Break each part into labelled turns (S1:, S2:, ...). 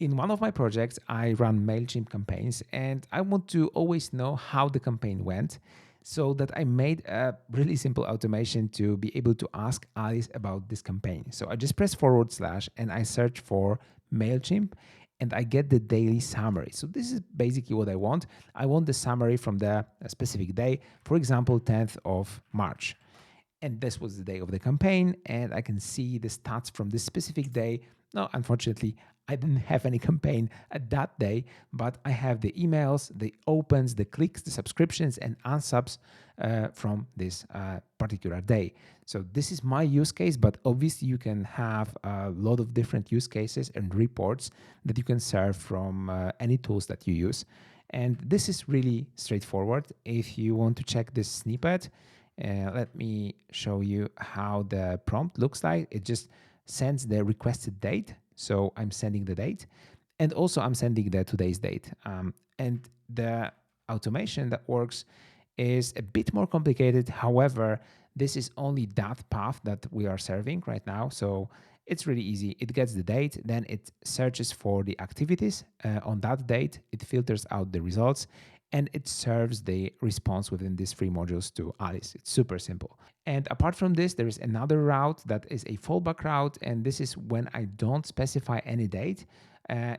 S1: In one of my projects, I run Mailchimp campaigns, and I want to always know how the campaign went, so that I made a really simple automation to be able to ask Alice about this campaign. So I just press / and I search for Mailchimp, and I get the daily summary. So this is basically what I want. I want the summary from the specific day, for example, 10th of March. And this was the day of the campaign, and I can see the stats from this specific day. No, unfortunately, I didn't have any campaign at that day, but I have the emails, the opens, the clicks, the subscriptions, and unsubs from this particular day. So this is my use case, but obviously you can have a lot of different use cases and reports that you can serve from any tools that you use. And this is really straightforward. If you want to check this snippet, let me show you how the prompt looks like. It just sends the requested date. So I'm sending the date, and also I'm sending the today's date. And the automation that works is a bit more complicated. However, this is only that path that we are serving right now. So it's really easy. It gets the date, then it searches for the activities on that date. It filters out the results, and it serves the response within these three modules to Alice. It's super simple. And apart from this, there is another route that is a fallback route, and this is when I don't specify any date.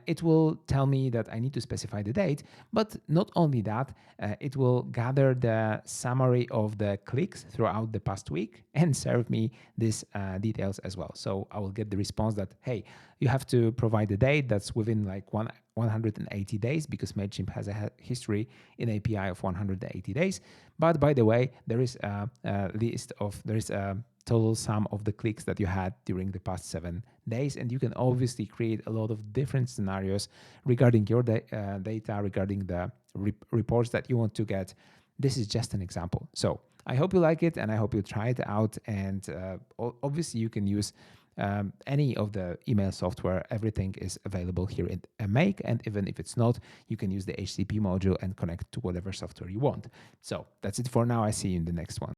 S1: It will tell me that I need to specify the date, but not only that, it will gather the summary of the clicks throughout the past week and serve me these details as well. So I will get the response that, hey, you have to provide the date that's within like 180 days, because Mailchimp has a history in API of 180 days. But by the way, there is a total sum of the clicks that you had during the past 7 days. And you can obviously create a lot of different scenarios regarding your data, regarding the reports that you want to get. This is just an example. So I hope you like it, and I hope you try it out. And obviously you can use any of the email software. Everything is available here in Make, and even if it's not, you can use the HTTP module and connect to whatever software you want. So that's it for now. I see you in the next one.